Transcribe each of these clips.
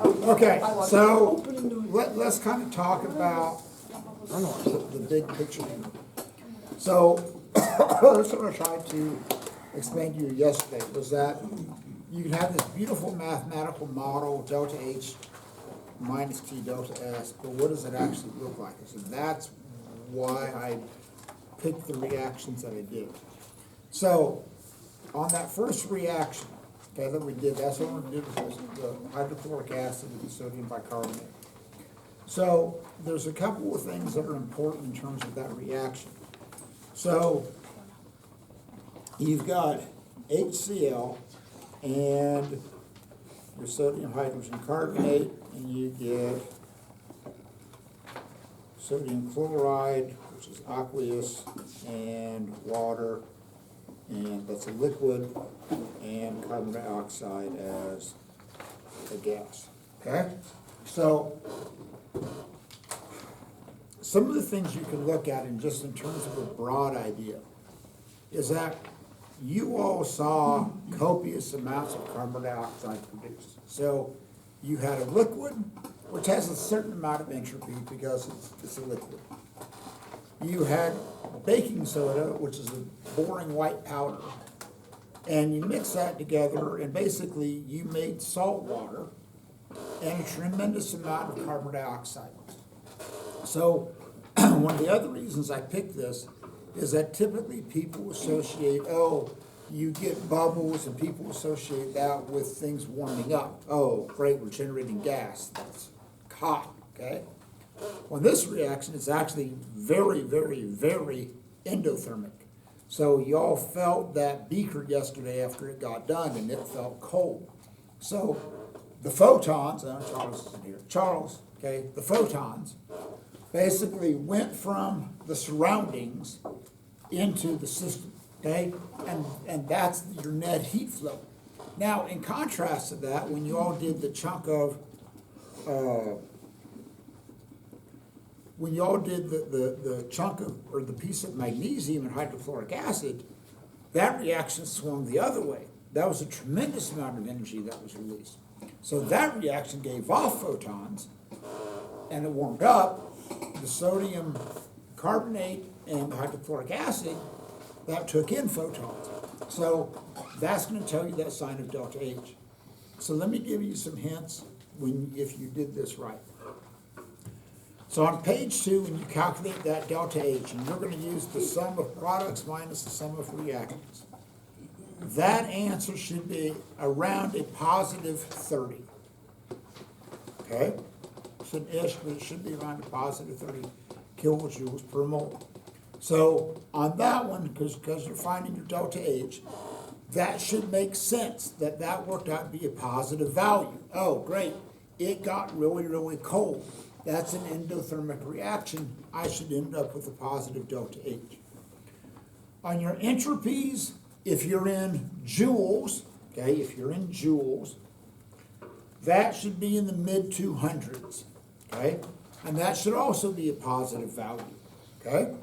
Okay, so let's kind of talk about, I don't know, the big picture here. So, that's what I tried to explain to you yesterday, was that you can have this beautiful mathematical model, delta H minus T delta S, but what does it actually look like? So that's why I picked the reactions that I did. So, on that first reaction, okay, that we did, that's what we did was the hydrochloric acid and the sodium bicarbonate. So, there's a couple of things that are important in terms of that reaction. So, you've got HCl and your sodium hydrogen carbonate, and you get sodium chloride, which is aqueous, and water, and that's a liquid, and carbon dioxide as a gas. Okay? So, some of the things you can look at in just in terms of a broad idea is that you all saw copious amounts of carbon dioxide produced. So you had a liquid, which has a certain amount of entropy because it's a liquid. You had baking soda, which is a boring white powder, and you mix that together, and basically you made salt water and a tremendous amount of carbon dioxide. So one of the other reasons I picked this is that typically people associate, oh, you get bubbles, and people associate that with things warming up. Oh, great, we're generating gas. That's hot, okay? Well, this reaction is actually very, very, very endothermic. So y'all felt that beaker yesterday after it got done, and it felt cold. So the photons, Charles is in here, Charles, okay, the photons basically went from the surroundings into the system, okay? And that's your net heat flow. Now, in contrast to that, when you all did the chunk of, when you all did the chunk of, or the piece of magnesium and hydrochloric acid, that reaction swung the other way. That was a tremendous amount of energy that was released. So that reaction gave off photons, and it warmed up the sodium carbonate and the hydrochloric acid that took in photons. So that's going to tell you that sign of delta H. So let me give you some hints if you did this right. So on page 2, when you calculate that delta H, and you're going to use the sum of products minus the sum of reactants, that answer should be around a positive 30. Okay? It's an ish, but it should be around a positive 30 kilojoules per mole. So on that one, because you're finding your delta H, that should make sense that that worked out to be a positive value. Oh, great. It got really, really cold. That's an endothermic reaction. I should end up with a positive delta H. On your entropies, if you're in joules, okay, if you're in joules, that should be in the mid 200s, okay? And that should also be a positive value, okay?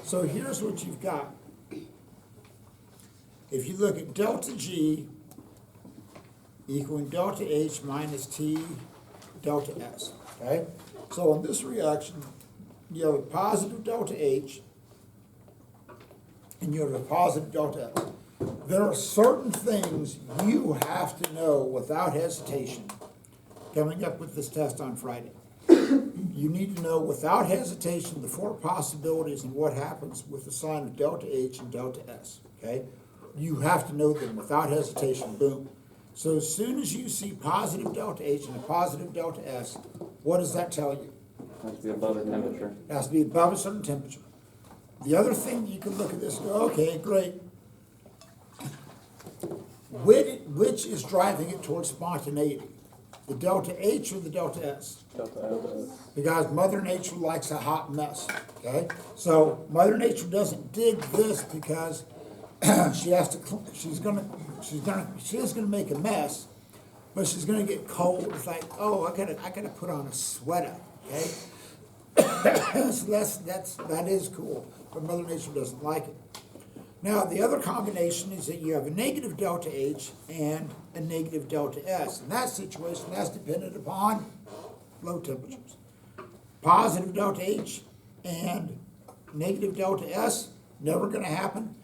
So here's what you've got. If you look at delta G equaling delta H minus T delta S, okay? So in this reaction, you have a positive delta H and you have a positive delta S. There are certain things you have to know without hesitation coming up with this test on Friday. You need to know without hesitation the 4 possibilities and what happens with the sign of delta H and delta S, okay? You have to know them without hesitation, boom. So as soon as you see positive delta H and a positive delta S, what does that tell you? It has to be above a temperature. It has to be above a certain temperature. The other thing, you can look at this and go, okay, great. Which is driving it towards spontaneity? The delta H or the delta S? Delta S. Because Mother Nature likes a hot mess, okay? So Mother Nature doesn't dig this because she is gonna make a mess, but she's gonna get cold. It's like, oh, I gotta put on a sweater, okay? So that is cool, but Mother Nature doesn't like it. Now, the other combination is that you have a negative delta H and a negative delta S. In that situation, that's dependent upon low temperatures. Positive delta H and negative delta S, never gonna happen.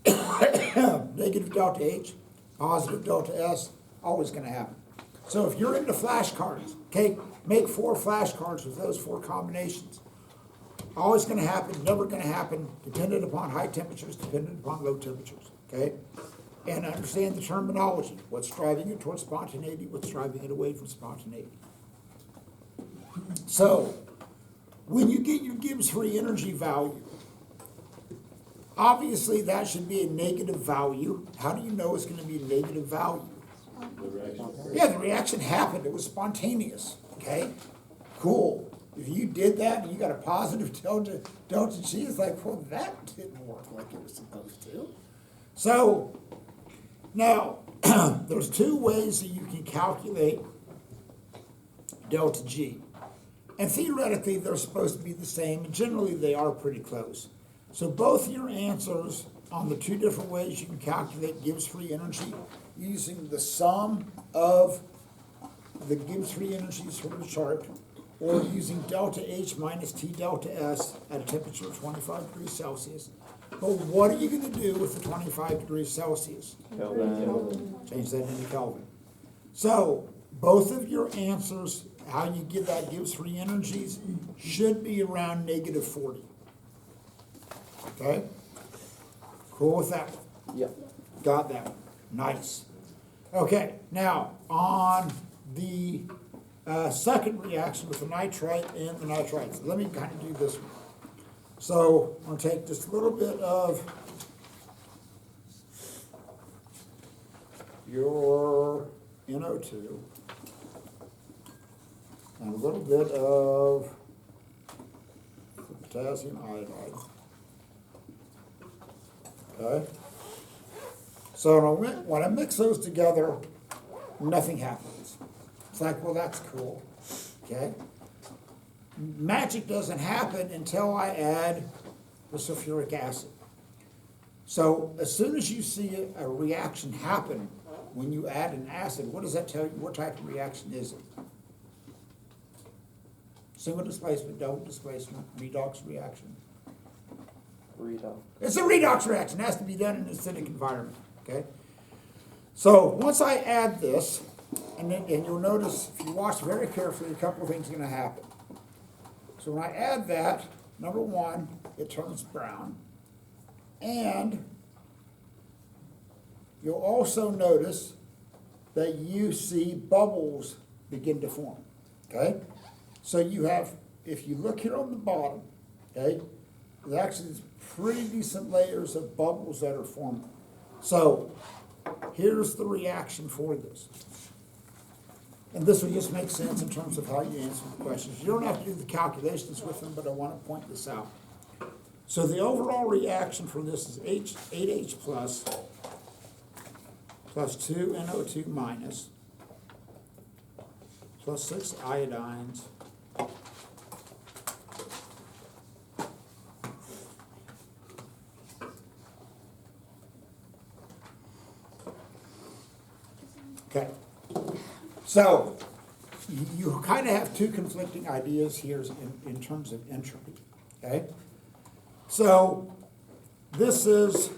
Negative delta H, positive delta S, always gonna happen. So if you're into flashcards, okay, make 4 flashcards with those 4 combinations. Always gonna happen, never gonna happen, dependent upon high temperatures, dependent upon low temperatures, okay? And understand the terminology, what's driving it towards spontaneity, what's driving it away from spontaneity. So, when you get your Gibbs free energy value, obviously that should be a negative value. How do you know it's gonna be a negative value? Yeah, the reaction happened, it was spontaneous, okay? Cool. If you did that and you got a positive delta G, it's like, well, that didn't work like it was supposed to. So, now, there's 2 ways that you can calculate delta G. And theoretically, they're supposed to be the same, and generally they are pretty close. So both your answers on the 2 different ways you can calculate Gibbs free energy using the sum of the Gibbs free energies from the chart, or using delta H minus T delta S at a temperature of 25 degrees Celsius. But what are you gonna do with the 25 degrees Celsius? Kelvin. Change that into Kelvin. So, both of your answers, how you get that Gibbs free energies, should be around negative 40. Okay? Cool with that? Yep. Got that. Nice. Okay, now, on the second reaction with the nitrite and the nitrites, let me kind of do this one. So, I'm gonna take just a little bit of your NO2 and a little bit of potassium iodide. Okay? So when I mix those together, nothing happens. It's like, well, that's cool. Okay? Magic doesn't happen until I add the sulfuric acid. So as soon as you see a reaction happen when you add an acid, what does that tell you? What type of reaction is it? Single displacement, double displacement, redox reaction. Redox. It's a redox reaction. It has to be done in an acidic environment. Okay? So once I add this, and you'll notice if you watch very carefully, a couple of things are going to happen. So when I add that, number one, it turns brown. And you'll also notice that you see bubbles begin to form. Okay? So you have, if you look here on the bottom, okay, there's actually pretty decent layers of bubbles that are forming. So here's the reaction for this. And this will just make sense in terms of how you answer the questions. You don't have to do the calculations with them, but I want to point this out. So the overall reaction for this is 8H plus 2 NO2 minus plus 6 iodines okay. So you kind of have 2 conflicting ideas here in terms of entropy, okay? So this is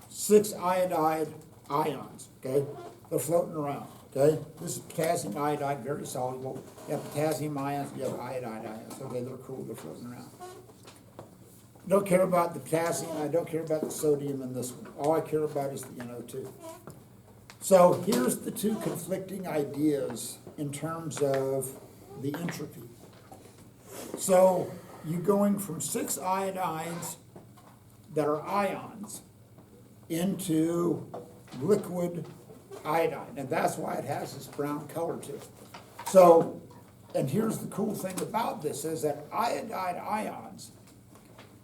6 iodide ions, okay? They're floating around, okay? This is potassium iodide, very soluble. You have potassium ions, you have iodide ions. Okay, they're cool, they're floating around. Don't care about the potassium, I don't care about the sodium in this one. All I care about is the NO2. So here's the 2 conflicting ideas in terms of the entropy. So you're going from 6 iodines that are ions into liquid iodine, and that's why it has this brown color to it. So, and here's the cool thing about this is that iodide ions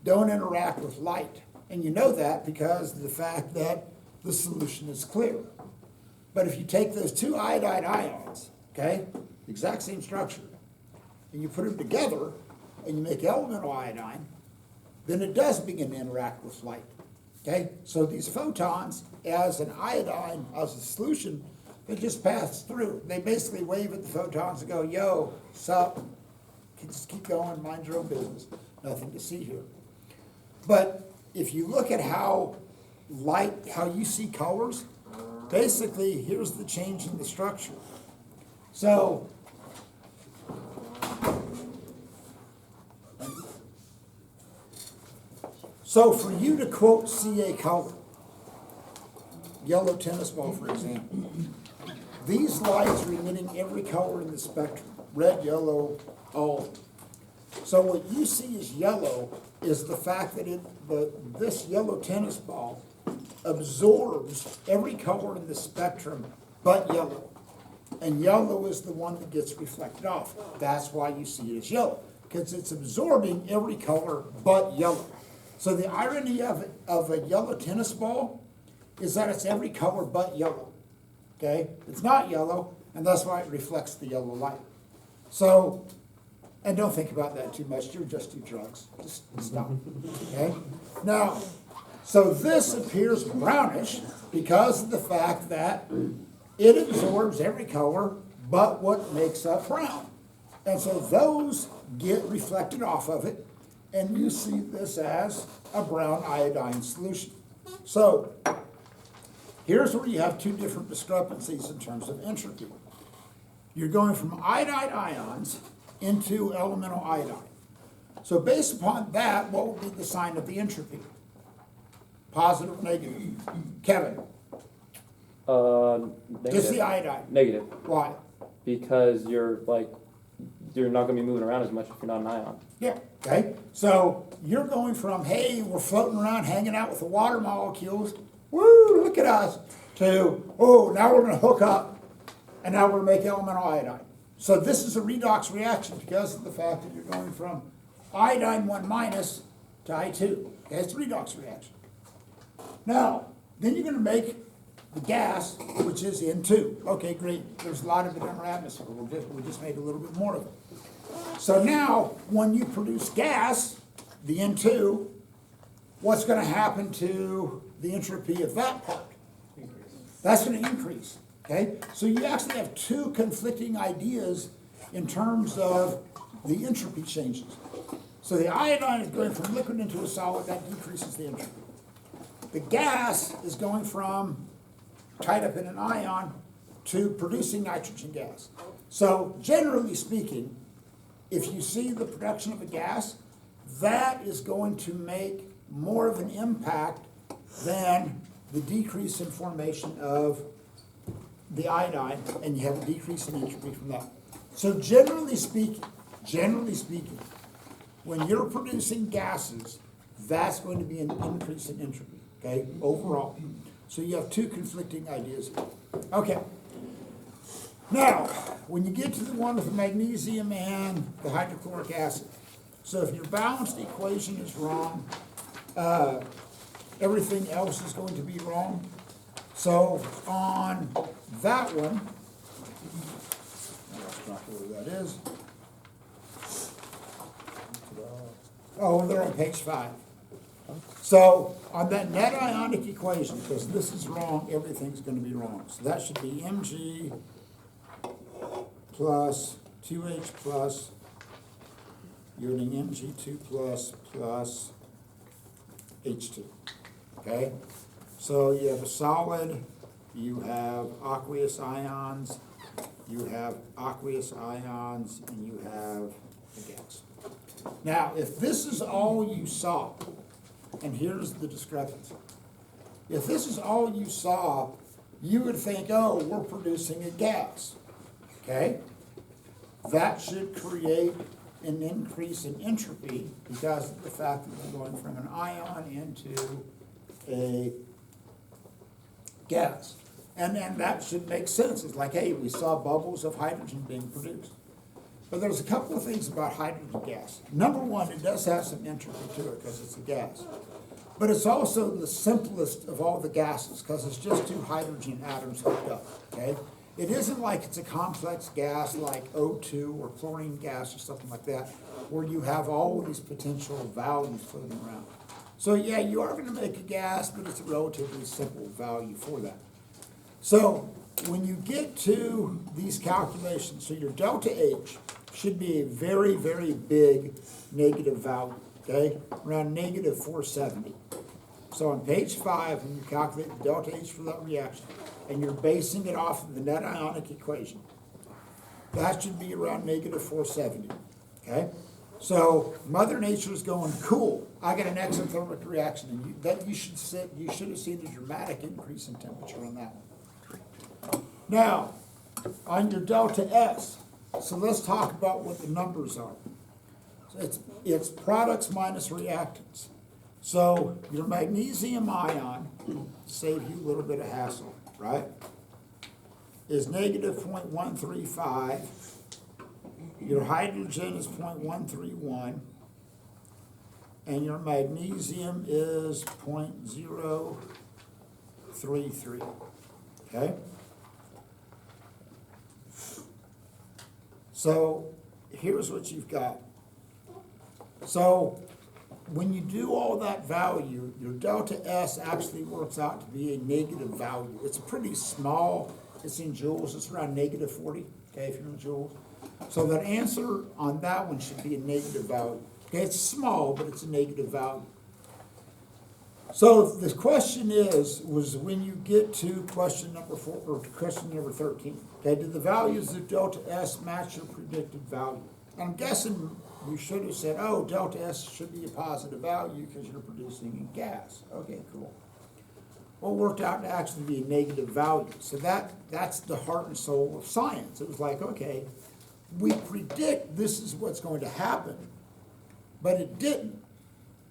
don't interact with light, and you know that because of the fact that the solution is clear. But if you take those 2 iodide ions, okay, the exact same structure, and you put them together, and you make elemental iodine, then it does begin to interact with light. Okay, so these photons, as an iodine, as a solution, they just pass through. They basically wave at the photons and go, yo, sup, just keep going, mind your own business. Nothing to see here. But if you look at how you see colors, basically, here's the change in the structure. So, for you to quote see a color, yellow tennis ball, for example, these lights are emitting every color in the spectrum, red, yellow, all. So what you see as yellow is the fact that this yellow tennis ball absorbs every color in the spectrum but yellow. And yellow is the one that gets reflected off. That's why you see it as yellow, because it's absorbing every color but yellow. So the irony of a yellow tennis ball is that it's every color but yellow. Okay? It's not yellow, and that's why it reflects the yellow light. So, and don't think about that too much. You'll just do drugs. Just stop. Okay? Now, so this appears brownish because of the fact that it absorbs every color but what makes up brown. And so those get reflected off of it, and you see this as a brown iodine solution. So here's where you have two different discrepancies in terms of entropy. You're going from iodide ions into elemental iodine. So based upon that, what would be the sign of the entropy? Positive, negative? Kevin? Negative. Just the iodine. Negative. Why? Because you're not going to be moving around as much if you're not an ion. Yeah, okay. So you're going from, hey, we're floating around hanging out with the water molecules, woo, look at us, to, oh, now we're going to hook up, and now we're going to make elemental iodine. So this is a redox reaction because of the fact that you're going from iodine 1 minus to I2. Okay, it's a redox reaction. Now, then you're going to make the gas, which is N2. Okay, great. There's a lot of it in our atmosphere. We just made a little bit more of it. So now, when you produce gas, the N2, what's going to happen to the entropy of that part? That's going to increase. Okay? So you actually have two conflicting ideas in terms of the entropy changes. So the iodine is going from liquid into a solid, that decreases the entropy. The gas is going from tied up in an ion to producing nitrogen gas. So generally speaking, if you see the production of a gas, that is going to make more of an impact than the decrease in formation of the iodine, and you have a decrease in entropy from that. So generally speaking, when you're producing gases, that's going to be an increase in entropy, okay, overall. So you have two conflicting ideas here. Okay. Now, when you get to the one with the magnesium and the hydrochloric acid, so if your balanced equation is wrong, everything else is going to be wrong. So on that one, that's not where that is. Oh, they're on page 5. So on that net ionic equation, because this is wrong, everything's going to be wrong. So that should be Mg plus 2H plus yielding Mg2 plus H2. Okay? So you have a solid, you have aqueous ions, and you have a gas. Now, if this is all you saw, and here's the discrepancy. If this is all you saw, you would think, oh, we're producing a gas, okay? That should create an increase in entropy because of the fact that we're going from an ion into a gas. And that should make sense. It's like, hey, we saw bubbles of hydrogen being produced. But there's a couple of things about hydrogen gas. Number one, it does have some entropy to it because it's a gas. But it's also the simplest of all the gases because it's just two hydrogen atoms hooked up, okay? It isn't like it's a complex gas like O2 or chlorine gas or something like that, where you have all of these potential values floating around. So yeah, you are gonna make a gas, but it's a relatively simple value for that. So when you get to these calculations, so your delta H should be a very, very big negative value, okay? Around negative 470. So on page 5, when you calculate the delta H for that reaction, and you're basing it off of the net ionic equation, that should be around negative 470, okay? So Mother Nature's going, cool, I got an exothermic reaction, and you should have seen a dramatic increase in temperature on that one. Now, on your delta S, so let's talk about what the numbers are. So it's products minus reactants. So your magnesium ion, save you a little bit of hassle, right, is negative 0.135. Your hydrogen is 0.131. And your magnesium is 0.033, okay? So here's what you've got. So when you do all that value, your delta S actually works out to be a negative value. It's pretty small. It's in joules. It's around negative 40, okay, if you're in joules. So that answer on that one should be a negative value. Okay, it's small, but it's a negative value. So the question was when you get to question number 4, or to question number 13, okay, do the values of delta S match your predicted value? I'm guessing you should have said, oh, delta S should be a positive value because you're producing a gas. Okay, cool. Well, it worked out to actually be a negative value. So that's the heart and soul of science. It was like, okay, we predict this is what's going to happen, but it didn't.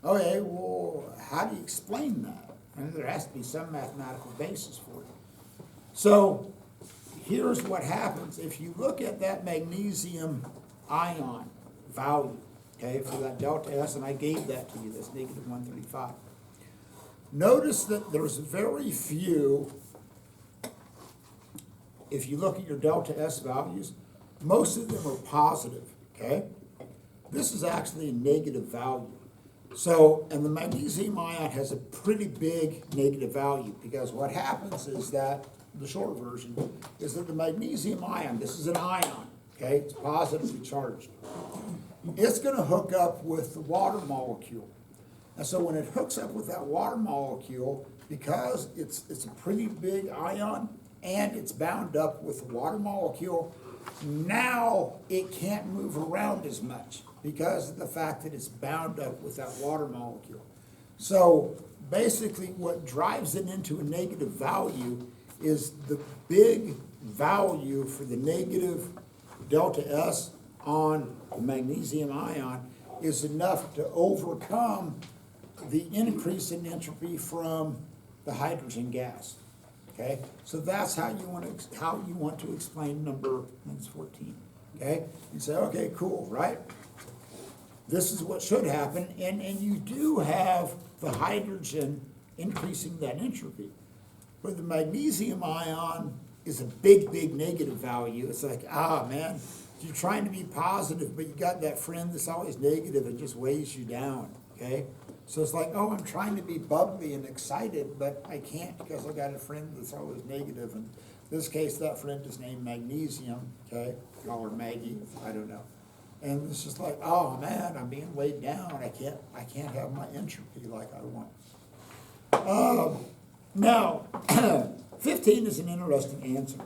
Okay, well, how do you explain that? And there has to be some mathematical basis for it. So here's what happens. If you look at that magnesium ion value, okay, for that delta S, and I gave that to you, that's negative 135. Notice that there's very few, if you look at your delta S values, most of them are positive, okay? This is actually a negative value. So, and the magnesium ion has a pretty big negative value because what happens is that, the short version, is that the magnesium ion, this is an ion, okay, it's positively charged. It's gonna hook up with the water molecule. And so when it hooks up with that water molecule, because it's a pretty big ion and it's bound up with the water molecule, now it can't move around as much because of the fact that it's bound up with that water molecule. So basically what drives it into a negative value is the big value for the negative delta S on the magnesium ion is enough to overcome the increase in entropy from the hydrogen gas. Okay, so that's how you want to explain number 14. Okay, you say, okay, cool, right? This is what should happen, and you do have the hydrogen increasing that entropy. But the magnesium ion is a big, big negative value. It's like, man, you're trying to be positive, but you got that friend that's always negative and just weighs you down, okay? So it's like, oh, I'm trying to be bubbly and excited, but I can't because I got a friend that's always negative. And in this case, that friend is named Magnesium, okay? Call her Maggie, I don't know. And it's just like, oh man, I'm being weighed down. I can't have my entropy like I want. Now, 15 is an interesting answer.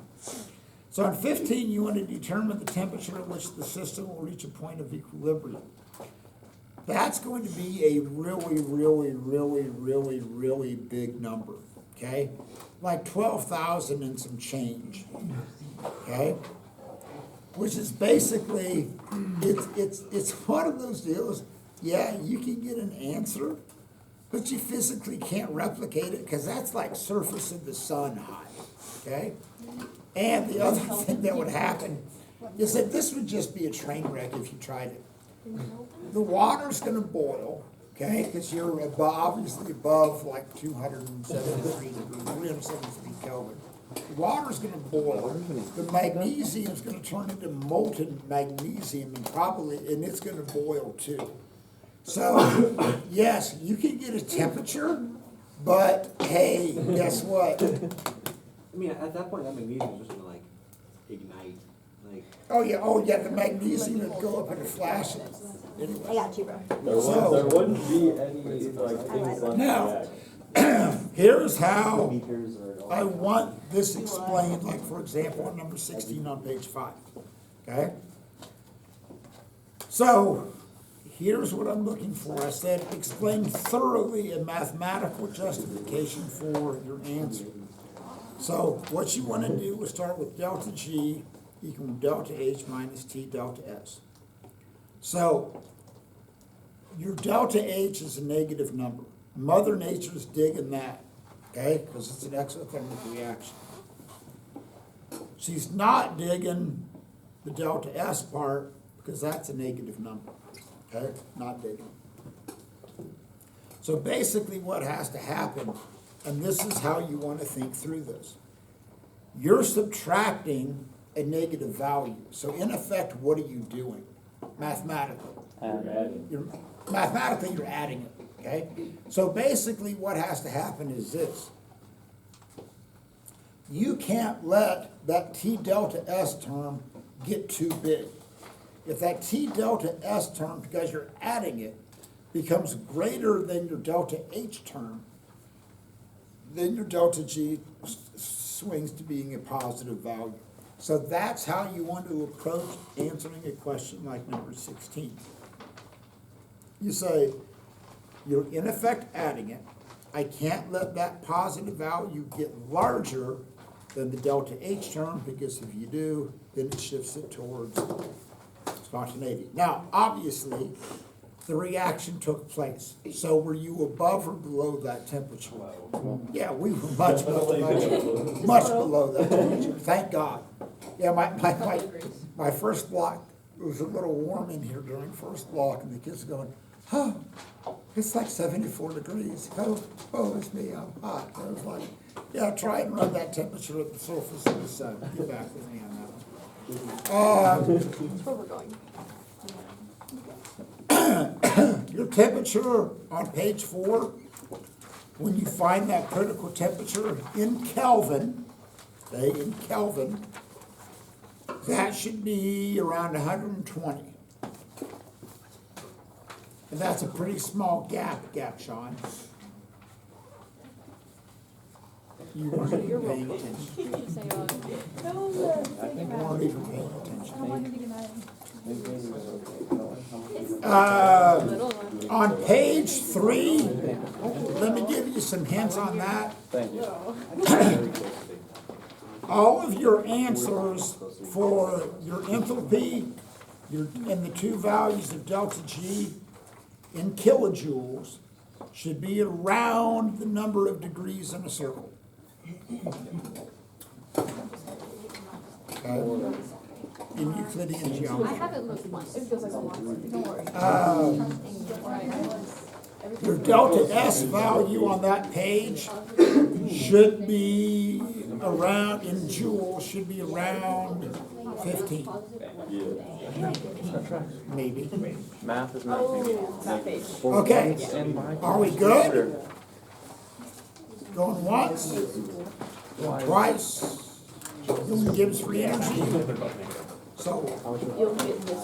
So in 15, you want to determine the temperature at which the system will reach a point of equilibrium. That's going to be a really, really, really, really, really big number, okay? Like 12,000 and some change, okay? Which is basically, it's one of those deals, yeah, you can get an answer, but you physically can't replicate it because that's like surface of the sun high, okay? And the other thing that would happen is that this would just be a train wreck if you tried it. The water's gonna boil, okay, because you're obviously above like 273 degrees, 373 Kelvin. The water's gonna boil, the magnesium's gonna turn into molten magnesium and it's gonna boil too. So, yes, you can get a temperature, but hey, guess what? I mean, at that point, that magnesium is just gonna like ignite, like. Oh, yeah, the magnesium would go up in a flash. I Anyway, got you, bro. There wouldn't be any, like, things like Now- that. here's how Meters or. I want this explained, like, for example, on number 16 on page 5, okay? So, here's what I'm looking for. I said, explain thoroughly a mathematical justification for your answer. So, what you want to do is start with delta G equal delta H minus T delta S. So, your delta H is a negative number. Mother Nature's digging that, okay, because it's an exothermic reaction. She's not digging the delta S part because that's a negative number, okay, not digging. So basically what has to happen, and this is how you want to think through this, you're subtracting a negative value. So in effect, what are you doing mathematically? Mathematically, you're adding it, okay? So basically what has to happen is this. You can't let that T delta S term get too big. If that T delta S term, because you're adding it, becomes greater than your delta H term, then your delta G swings to being a positive value. So that's how you want to approach answering a question like number 16. You say, you're in effect adding it. I can't let that positive value get larger than the delta H term, because if you do, then it shifts it towards spontaneity. Now, obviously, the reaction took place. So were you above or below that temperature? Yeah, we were much below that temperature, thank God. Yeah, my first block, it was a little warm in here during first block, and the kids are going, huh, it's like 74 degrees. Oh, it's me, I'm hot. I was like, yeah, try and run that temperature at the surface of the sun. Get back with me on that one. That's where we're going. Your temperature on page 4, when you find that critical temperature in Kelvin, okay, in Kelvin, that should be around 120. And that's a pretty small gap, Sean. You weren't even paying attention. You weren't even paying attention. On page 3, let me give you some hints on that. Thank you. All of your answers for your enthalpy, and the two values of delta G in kilojoules should be around the number of degrees in a circle. Okay. In Euclidean I geometry. haven't looked once. It feels like a lot. Don't worry. Your delta S value on that page should be around, in joules, should be around 15. Maybe. Math is not maybe. Okay, are we good? Going once, going twice, doing Gibbs free energy. So, You'll get this.